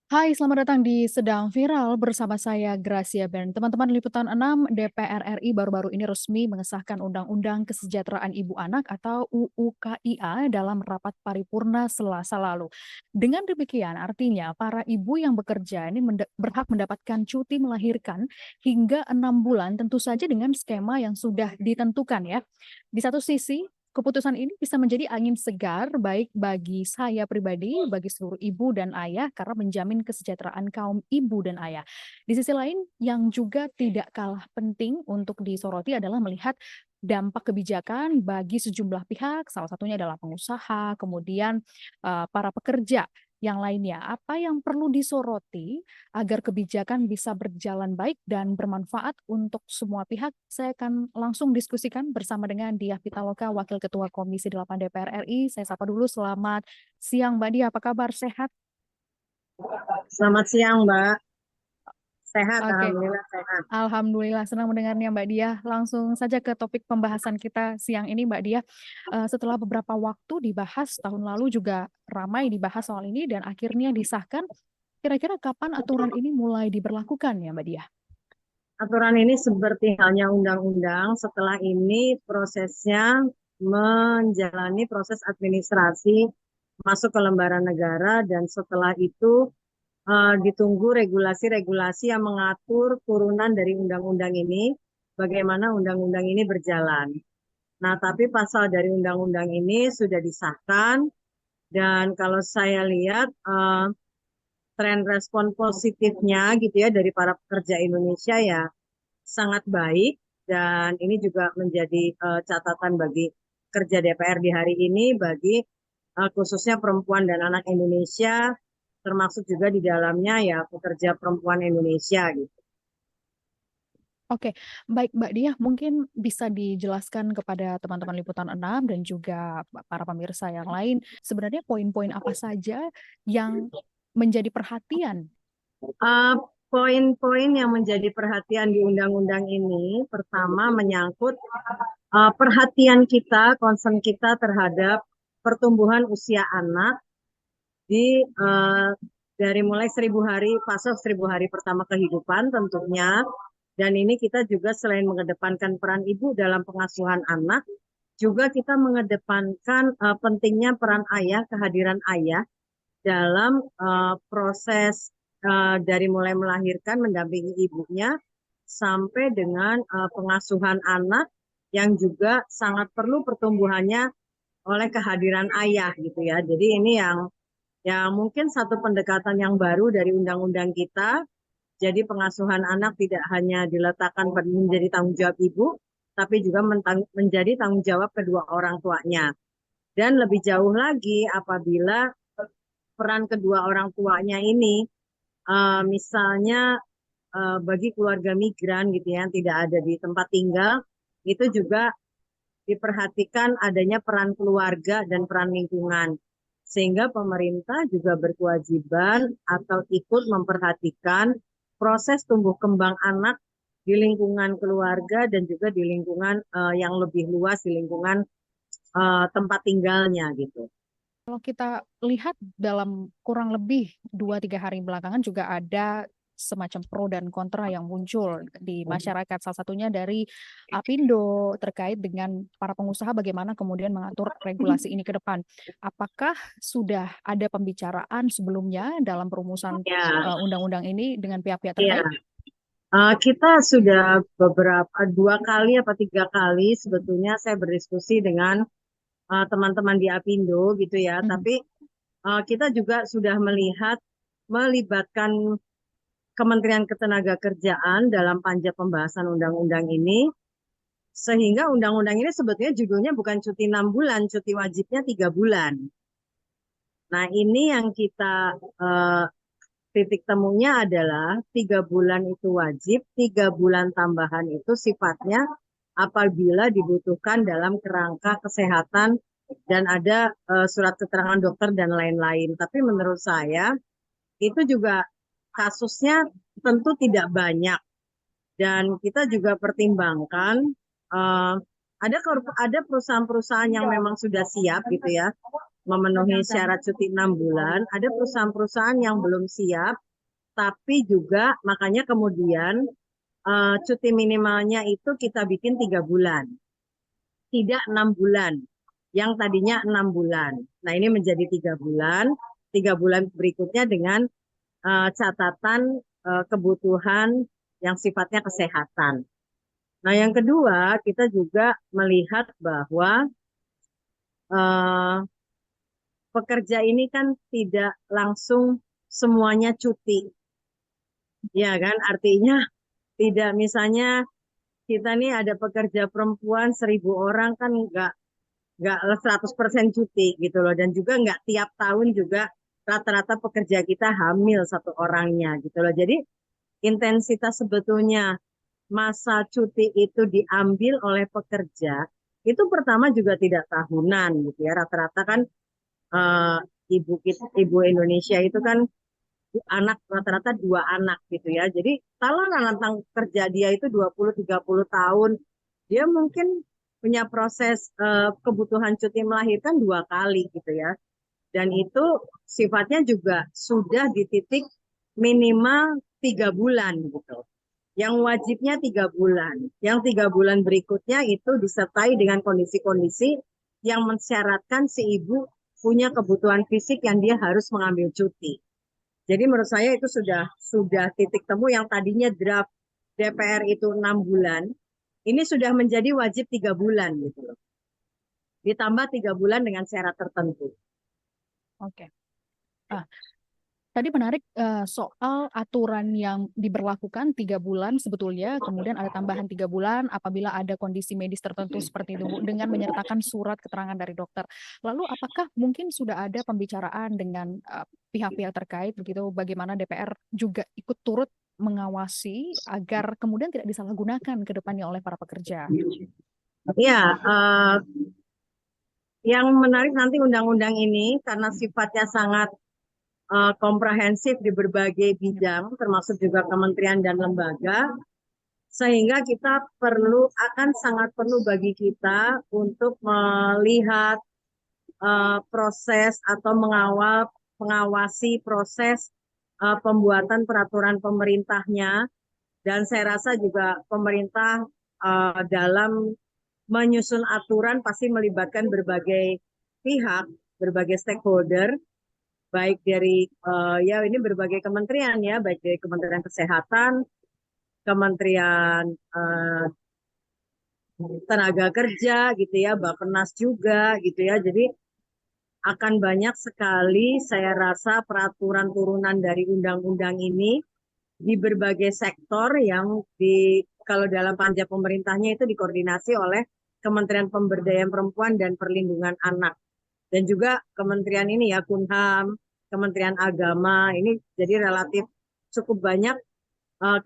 Hai, selamat datang di Sedang Viral bersama saya Gracia Ben. Teman-teman Liputan 6 DPR RI baru-baru ini resmi mengesahkan Undang-Undang Kesejahteraan Ibu Anak atau UU KIA dalam rapat paripurna Selasa lalu. Dengan demikian, artinya para ibu yang bekerja ini berhak mendapatkan cuti melahirkan hingga 6 bulan, tentu saja dengan skema yang sudah ditentukan ya. Di satu sisi, keputusan ini bisa menjadi angin segar baik bagi saya pribadi, bagi seluruh ibu dan ayah karena menjamin kesejahteraan kaum ibu dan ayah. Di sisi lain yang juga tidak kalah penting untuk disoroti adalah melihat dampak kebijakan bagi sejumlah pihak, salah satunya adalah pengusaha, kemudian para pekerja yang lainnya. Apa yang perlu disoroti agar kebijakan bisa berjalan baik dan bermanfaat untuk semua pihak? Saya akan langsung diskusikan bersama dengan Diah Pitaloka, Wakil Ketua Komisi 8 DPR RI. Saya sapa dulu, selamat siang Mbak Diah, apa kabar? Sehat? Selamat siang, Mbak. Sehat, Oke, Alhamdulillah sehat. Alhamdulillah senang mendengarnya Mbak Diah. Langsung saja ke topik pembahasan kita siang ini Mbak Diah. Setelah beberapa waktu dibahas, tahun lalu juga ramai dibahas soal ini dan akhirnya disahkan. Kira-kira kapan aturan ini mulai diberlakukan ya Mbak Diah? Aturan ini seperti halnya undang-undang, setelah ini prosesnya menjalani proses administrasi masuk ke lembaran negara dan setelah itu ditunggu regulasi-regulasi yang mengatur turunan dari undang-undang ini, bagaimana undang-undang ini berjalan. Nah, tapi pasal dari undang-undang ini sudah disahkan dan kalau saya lihat tren respon positifnya gitu ya dari para pekerja Indonesia ya sangat baik dan ini juga menjadi catatan bagi kerja DPR di hari ini bagi khususnya perempuan dan anak Indonesia termasuk juga di dalamnya ya pekerja perempuan Indonesia gitu. Oke, baik Mbak Diah, mungkin bisa dijelaskan kepada teman-teman Liputan 6 dan juga para pemirsa yang lain, sebenarnya poin-poin apa saja yang menjadi perhatian? Eh, Poin-poin yang menjadi perhatian di undang-undang ini pertama menyangkut perhatian kita, concern kita terhadap pertumbuhan usia anak di dari mulai 1.000 hari fase 1.000 hari pertama kehidupan tentunya dan ini kita juga selain mengedepankan peran ibu dalam pengasuhan anak juga kita mengedepankan pentingnya peran ayah, kehadiran ayah dalam proses dari mulai melahirkan mendampingi ibunya sampai dengan pengasuhan anak yang juga sangat perlu pertumbuhannya oleh kehadiran ayah gitu ya. Jadi ini yang mungkin satu pendekatan yang baru dari undang-undang kita. Jadi pengasuhan anak tidak hanya diletakkan menjadi tanggung jawab ibu, tapi juga menjadi tanggung jawab kedua orang tuanya. Dan lebih jauh lagi apabila peran kedua orang tuanya ini, misalnya bagi keluarga migran gitu ya, yang tidak ada di tempat tinggal, itu juga diperhatikan adanya peran keluarga dan peran lingkungan. Sehingga pemerintah juga berkewajiban atau ikut memperhatikan proses tumbuh kembang anak di lingkungan keluarga dan juga di lingkungan yang lebih luas, di lingkungan tempat tinggalnya gitu. Kalau kita lihat dalam kurang lebih 2-3 hari belakangan juga ada semacam pro dan kontra yang muncul di masyarakat. Salah satunya dari Apindo terkait dengan para pengusaha bagaimana kemudian mengatur regulasi ini ke depan. Apakah sudah ada pembicaraan sebelumnya dalam perumusan Ya, undang-undang ini dengan pihak-pihak ya. terkait? Kita sudah beberapa 2 kali apa 3 kali sebetulnya saya berdiskusi dengan teman-teman di Apindo gitu ya. Mhm. Tapi kita juga sudah melibatkan Kementerian Ketenagakerjaan dalam panja pembahasan undang-undang ini, sehingga undang-undang ini sebetulnya judulnya bukan cuti 6 bulan, cuti wajibnya 3 bulan. Nah ini yang kita eh, titik temunya adalah 3 bulan itu wajib, 3 bulan tambahan itu sifatnya apabila dibutuhkan dalam kerangka kesehatan dan ada surat keterangan dokter dan lain-lain. Tapi menurut saya itu juga kasusnya tentu tidak banyak dan kita juga pertimbangkan uh, ada perusahaan-perusahaan yang memang sudah siap gitu ya memenuhi syarat cuti 6 bulan, ada perusahaan-perusahaan yang belum siap, tapi juga makanya kemudian cuti minimalnya itu kita bikin 3 bulan, tidak 6 bulan, yang tadinya 6 bulan. Nah ini menjadi 3 bulan, 3 bulan berikutnya dengan catatan kebutuhan yang sifatnya kesehatan. Nah yang kedua kita juga melihat bahwa uh, pekerja ini kan tidak langsung semuanya cuti, ya kan? Artinya tidak misalnya kita nih ada pekerja perempuan 1.000 orang kan nggak 100% cuti gitu loh, dan juga nggak tiap tahun juga rata-rata pekerja kita hamil satu orangnya gitu loh. Jadi intensitas sebetulnya masa cuti itu diambil oleh pekerja itu pertama juga tidak tahunan gitu ya. Rata-rata kan eh, ibu Indonesia itu kan anak rata-rata 2 anak gitu ya. Jadi kalau rentang kerja dia itu 20-30 tahun, dia mungkin punya proses kebutuhan cuti melahirkan 2 kali gitu ya. Dan itu sifatnya juga sudah di titik minimal 3 bulan gitu. Yang wajibnya 3 bulan. Yang 3 bulan berikutnya itu disertai dengan kondisi-kondisi yang mensyaratkan si ibu punya kebutuhan fisik yang dia harus mengambil cuti. Jadi menurut saya itu sudah titik temu yang tadinya draft DPR itu 6 bulan, ini sudah menjadi wajib 3 bulan gitu loh. Ditambah 3 bulan dengan syarat tertentu. Oke. Ah, tadi menarik soal aturan yang diberlakukan 3 bulan sebetulnya, kemudian ada tambahan 3 bulan apabila ada kondisi medis tertentu seperti itu, Bu, dengan menyertakan surat keterangan dari dokter. Lalu apakah mungkin sudah ada pembicaraan dengan pihak-pihak terkait begitu, bagaimana DPR juga ikut turut mengawasi agar kemudian tidak disalahgunakan ke depannya oleh para pekerja? Ya, yang menarik nanti undang-undang ini karena sifatnya sangat komprehensif di berbagai bidang, termasuk juga kementerian dan lembaga, sehingga kita akan sangat perlu bagi kita untuk melihat proses atau mengawasi proses pembuatan peraturan pemerintahnya, dan saya rasa juga pemerintah dalam menyusun aturan pasti melibatkan berbagai pihak, berbagai stakeholder, baik dari ya ini berbagai kementerian ya, baik dari Kementerian Kesehatan, Kementerian Tenaga Kerja gitu ya, Bappenas juga gitu ya. Jadi akan banyak sekali saya rasa peraturan turunan dari undang-undang ini di berbagai sektor yang kalau dalam panja pemerintahnya itu dikoordinasi oleh Kementerian Pemberdayaan Perempuan dan Perlindungan Anak, dan juga kementerian ini ya, Kunham, Kementerian Agama, ini jadi relatif cukup banyak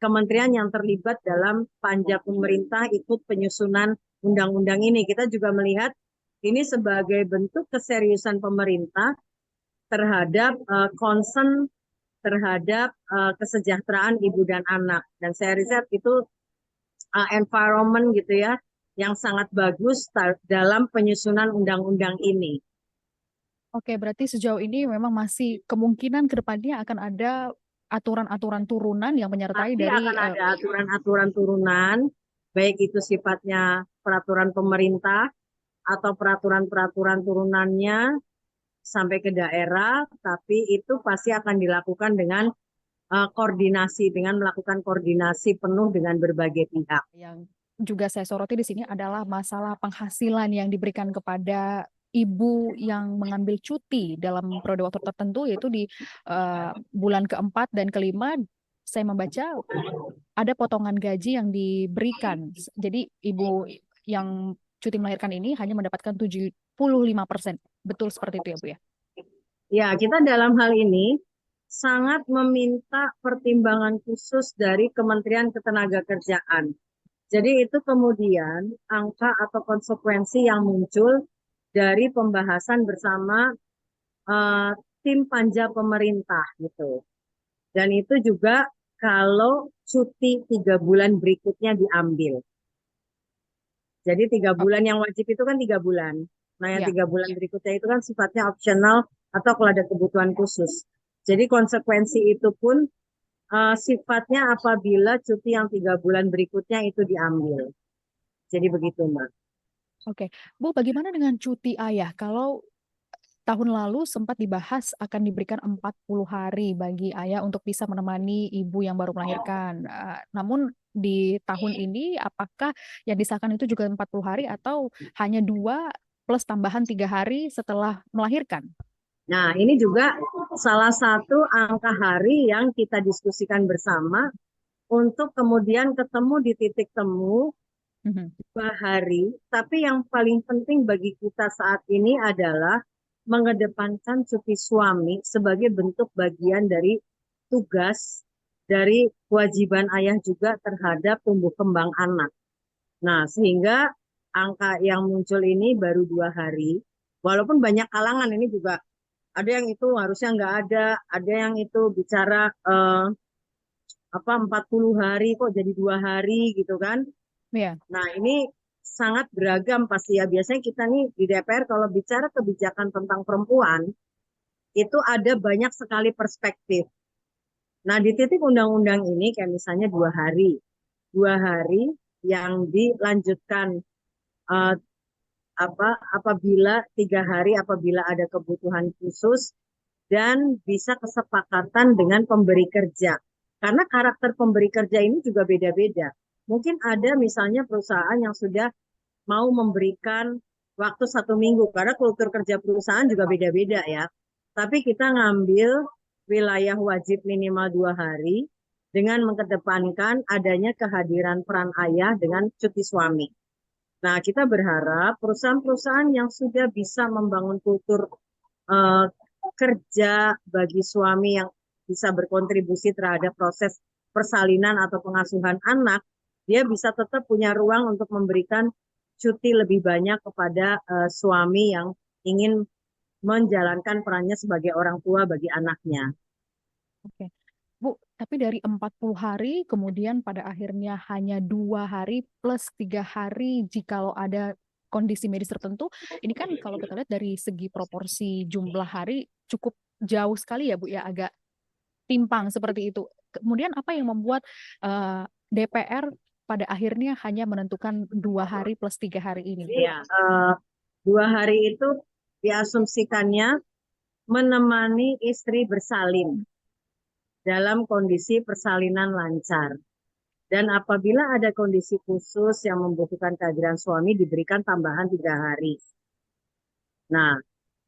kementerian yang terlibat dalam panja pemerintah ikut penyusunan undang-undang ini. Kita juga melihat ini sebagai bentuk keseriusan pemerintah terhadap concern terhadap kesejahteraan ibu dan anak. Dan saya riset itu environment gitu ya, yang sangat bagus dalam penyusunan undang-undang ini. Oke, berarti sejauh ini memang masih kemungkinan ke depannya akan ada aturan-aturan turunan yang menyertai Pasti dari akan ada aturan-aturan turunan, baik itu sifatnya peraturan pemerintah atau peraturan-peraturan turunannya sampai ke daerah, tapi itu pasti akan dilakukan dengan koordinasi, dengan melakukan koordinasi penuh dengan berbagai pihak. yang juga saya soroti di sini adalah masalah penghasilan yang diberikan kepada ibu yang mengambil cuti dalam periode waktu tertentu, yaitu di bulan keempat dan kelima. Saya membaca ada potongan gaji yang diberikan. Jadi ibu yang cuti melahirkan ini hanya mendapatkan 75%. Betul seperti itu ya, Bu ya? Ya, kita dalam hal ini sangat meminta pertimbangan khusus dari Kementerian Ketenagakerjaan. Jadi itu kemudian angka atau konsekuensi yang muncul dari pembahasan bersama uh, tim panja pemerintah gitu. Dan itu juga kalau cuti 3 bulan berikutnya diambil. Jadi 3 bulan yang wajib itu kan 3 bulan. Nah, yang Ya, 3 bulan berikutnya itu kan sifatnya opsional atau kalau ada kebutuhan khusus. Jadi konsekuensi itu pun sifatnya apabila cuti yang 3 bulan berikutnya itu diambil. Jadi begitu, Mbak. oke. Bu, bagaimana dengan cuti ayah? Kalau tahun lalu sempat dibahas akan diberikan 40 hari bagi ayah untuk bisa menemani ibu yang baru melahirkan. Namun di tahun ini apakah yang disahkan itu juga 40 hari atau hanya 2 plus tambahan 3 hari setelah melahirkan? Nah, ini juga salah satu angka hari yang kita diskusikan bersama untuk kemudian ketemu di titik temu Mhm. 2 hari. Tapi yang paling penting bagi kita saat ini adalah mengedepankan cuti suami sebagai bentuk bagian dari tugas dari kewajiban ayah juga terhadap tumbuh kembang anak. Nah, sehingga angka yang muncul ini baru 2 hari. Walaupun banyak kalangan ini juga ada yang itu harusnya nggak ada yang itu bicara 40 hari kok jadi 2 hari gitu kan. Ya, Nah, ini sangat beragam pasti ya. Biasanya kita nih di DPR kalau bicara kebijakan tentang perempuan, itu ada banyak sekali perspektif. Nah, di titik undang-undang ini kayak misalnya 2 hari. 2 hari yang dilanjutkan eh, apabila 3 hari apabila ada kebutuhan khusus dan bisa kesepakatan dengan pemberi kerja. Karena karakter pemberi kerja ini juga beda-beda. Mungkin ada misalnya perusahaan yang sudah mau memberikan waktu 1 minggu, karena kultur kerja perusahaan juga beda-beda ya. Tapi kita ngambil wilayah wajib minimal 2 hari dengan mengedepankan adanya kehadiran peran ayah dengan cuti suami. Nah, kita berharap perusahaan-perusahaan yang sudah bisa membangun kultur eh, kerja bagi suami yang bisa berkontribusi terhadap proses persalinan atau pengasuhan anak, dia bisa tetap punya ruang untuk memberikan cuti lebih banyak kepada suami yang ingin menjalankan perannya sebagai orang tua bagi anaknya. oke. Bu, tapi dari 40 hari kemudian pada akhirnya hanya 2 hari plus 3 hari jikalau ada kondisi medis tertentu. Ini kan kalau kita lihat dari segi proporsi jumlah hari cukup jauh sekali ya Bu ya, agak timpang seperti itu. Kemudian apa yang membuat DPR pada akhirnya hanya menentukan 2 hari plus 3 hari ini, Bu? Iya, 2 hari itu diasumsikannya menemani istri bersalin dalam kondisi persalinan lancar. Dan apabila ada kondisi khusus yang membutuhkan kehadiran suami, diberikan tambahan 3 hari. Nah,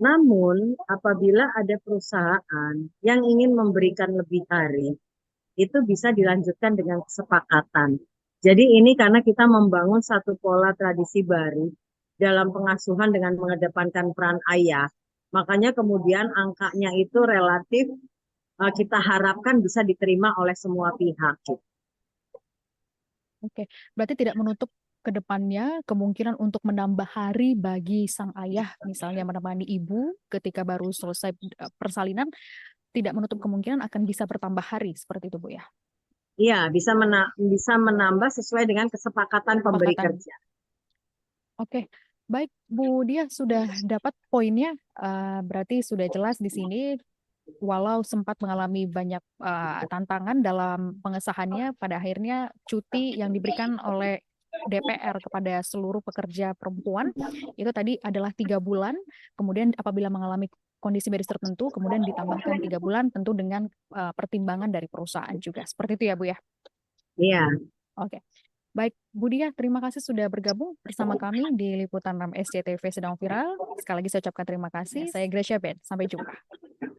namun apabila ada perusahaan yang ingin memberikan lebih hari, itu bisa dilanjutkan dengan kesepakatan. Jadi ini karena kita membangun satu pola tradisi baru dalam pengasuhan dengan mengedepankan peran ayah. Makanya kemudian angkanya itu relatif kita harapkan bisa diterima oleh semua pihak. Oke, berarti tidak menutup ke depannya kemungkinan untuk menambah hari bagi sang ayah, misalnya menemani ibu ketika baru selesai persalinan, tidak menutup kemungkinan akan bisa bertambah hari seperti itu, Bu ya. Iya, bisa menambah sesuai dengan kesepakatan pemberi Kesepakatan. kerja. Oke, baik Bu Dia sudah dapat poinnya, berarti sudah jelas di sini. Walau sempat mengalami banyak tantangan dalam pengesahannya, pada akhirnya cuti yang diberikan oleh DPR kepada seluruh pekerja perempuan itu tadi adalah 3 bulan. Kemudian apabila mengalami kondisi medis tertentu, kemudian ditambahkan 3 bulan, tentu dengan pertimbangan dari perusahaan juga. Seperti itu ya, Bu ya. Iya. Oke. Baik, Bu Dia, terima kasih sudah bergabung bersama kami di Liputan 6 SCTV Sedang Viral. Sekali lagi saya ucapkan terima kasih. Saya Gracia Ben. Sampai jumpa.